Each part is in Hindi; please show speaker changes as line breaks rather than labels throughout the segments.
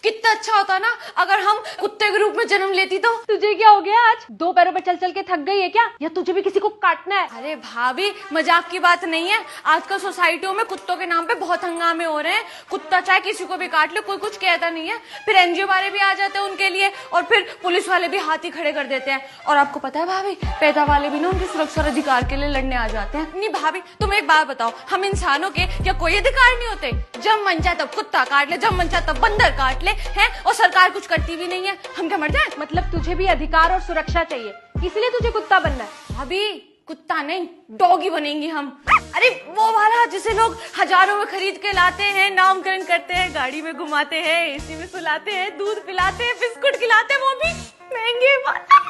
कितना अच्छा होता ना अगर हम कुत्ते के रूप में जन्म लेती तो।
तुझे क्या हो गया आज? दो पैरों पे चल चल के थक गई है क्या, या तुझे भी किसी को काटना है?
अरे भाभी मजाक की बात नहीं है, आजकल सोसाइटियों में कुत्तों के नाम पे बहुत हंगामे हो रहे हैं। कुत्ता चाहे किसी को भी काट ले कोई कुछ कहता नहीं है, फिर एनजीओ वाले भी आ जाते हैं उनके लिए, और फिर पुलिस वाले भी हाथी खड़े कर देते हैं। और आपको पता है भाभी, पैदा वाले भी ना उनकी सुरक्षा और अधिकार के लिए लड़ने आ जाते हैं। नहीं भाभी तुम एक बात बताओ, हम इंसानों के क्या कोई अधिकार नहीं होते? जब मन चाहे तब कुत्ता काट ले, जब मन चाहे तब बंदर काट ले हैं, और सरकार कुछ करती भी नहीं है। हम क्या मर जाए?
मतलब तुझे भी अधिकार और सुरक्षा चाहिए, इसलिए तुझे कुत्ता बनना है?
भाभी कुत्ता नहीं डॉगी बनेंगी हम। अरे वो वाला जिसे लोग हजारों में खरीद के लाते हैं, नामकरण करते हैं, गाड़ी में घुमाते हैं, एसी में सुलाते हैं, दूध पिलाते हैं, बिस्कुट खिलाते हैं, वो भी महंगे वाला।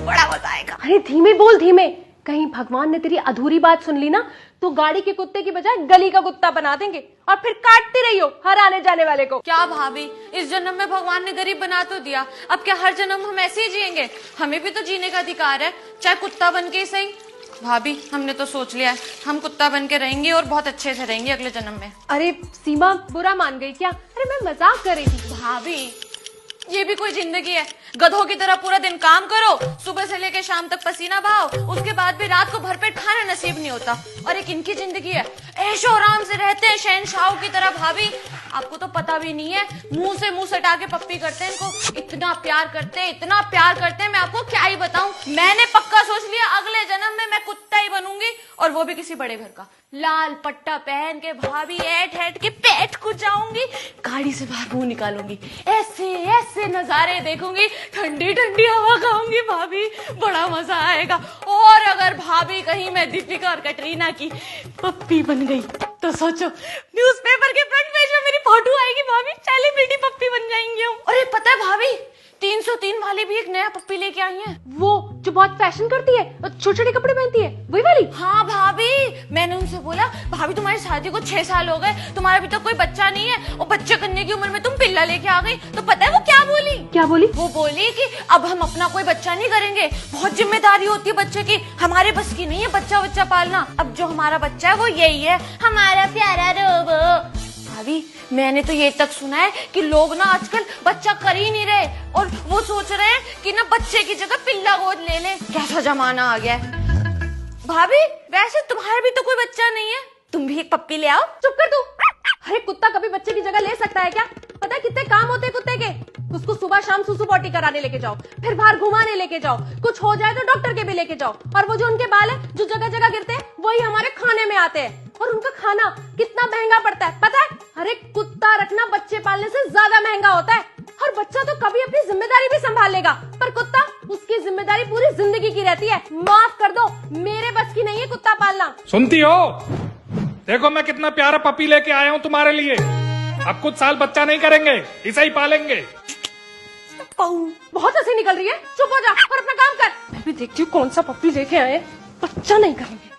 बड़ा मजा आएगा।
अरे धीमे बोल, धीमे। कहीं भगवान ने तेरी अधूरी बात सुन ली ना तो गाड़ी के कुत्ते की बजाय गली का कुत्ता बना देंगे, और फिर काटती रही हो हर आने जाने वाले को।
क्या भाभी, इस जन्म में भगवान ने गरीब बना तो दिया, अब क्या हर जन्म हम ऐसे ही जिएंगे? हमें भी तो जीने का अधिकार है, चाहे कुत्ता बन के ही सही। भाभी हमने तो सोच लिया है, हम कुत्ता बन के रहेंगे और बहुत अच्छे से रहेंगे अगले जन्म में।
अरे सीमा बुरा मान गई क्या? अरे मैं मजाक कर रही थी।
भाभी ये भी कोई जिंदगी है? गधों की तरह पूरा दिन काम करो, सुबह से लेकर शाम तक पसीना बहाओ, उसके बाद भी रात को भरपेट खाना नसीब नहीं होता। और एक इनकी जिंदगी है, ऐशो आराम से रहते हैं शहंशाहों की तरह। भाभी आपको तो पता भी नहीं है, मुंह से मुंह सटा के पप्पी करते हैं इनको, इतना प्यार करते हैं, इतना प्यार करते हैं, मैं आपको क्या ही बताऊं। मैंने पक्का सोच लिया अगले जन्म में मैं कुत्ता ही बनूंगी, और वो भी किसी बड़े घर का। लाल पट्टा पहन के भाभी ऐठ ऐठ के पेट को जाऊंगी, गाड़ी से बाहर मुंह निकालूंगी, ऐसे ऐसे नजारे देखूंगी, ठंडी ठंडी हवा खाऊंगी भाभी, बड़ा मजा आएगा। और अगर भाभी कहीं मैं दीपिका और कटरीना की पप्पी बन गई तो सोचो, न्यूज़पेपर के फ्रंट पेज में मेरी फोटो आएगी भाभी, सेलिब्रिटी पप्पी बन जाएंगी हम। अरे पता है भाभी 303 वाली भी एक नया पप्पी लेके आई है।
वो जो बहुत फैशन करती है और छोटे छोटे कपड़े पहनती है, वही वाली?
हाँ भाभी, मैंने उनसे बोला भाभी तुम्हारी शादी को 6 साल हो गए, तुम्हारा अभी तक कोई बच्चा नहीं है, और बच्चे करने की उम्र में तुम पिल्ला लेके आ गई। तो पता है वो क्या बोली?
क्या बोली?
वो बोली कि अब हम अपना कोई बच्चा नहीं करेंगे, बहुत जिम्मेदारी होती है बच्चे की, हमारे बस की नहीं है बच्चा पालना, अब जो हमारा बच्चा है वो यही है, हमारा प्यारा रोबो। भाभी मैंने तो ये तक सुना है कि लोग ना आजकल बच्चा कर ही नहीं रहे, और वो सोच रहे हैं कि ना बच्चे की जगह पिल्ला गोद ले लें। कैसा जमाना आ गया है। भाभी वैसे तुम्हारा भी तो कोई बच्चा नहीं है, तुम भी एक पप्पी ले आओ।
चुप कर तू। अरे कुत्ता कभी बच्चे की जगह ले सकता है क्या? पता है कितने काम होते हैं कुत्ते के? उसको सुबह शाम सुसु पॉटी कराने लेके जाओ, फिर बाहर घुमाने लेके जाओ, कुछ हो जाए तो डॉक्टर के भी लेके जाओ, और वो जो उनके बाल है जो जगह जगह गिरते हैं वही हमारे खाने में आते हैं, और उनका खाना कितना महंगा पड़ता है पता है? अरे कुत्ता रखना बच्चे पालने से ज्यादा महंगा होता है। और बच्चा तो कभी अपनी जिम्मेदारी भी संभाल लेगा, पर कुत्ता उसकी जिम्मेदारी पूरी जिंदगी की रहती है। माफ कर दो, मेरे बस की नहीं है कुत्ता पालना।
सुनती हो? देखो मैं कितना प्यारा पपी लेके आया हूँ तुम्हारे लिए। अब कुछ साल बच्चा नहीं करेंगे, इसे ही पालेंगे।
बहुत हंसी निकल रही है, चुप हो जा और अपना काम कर। मैं भी देखती हूँ कौन सा पप्पी लेके आए, बच्चा नहीं करेंगे।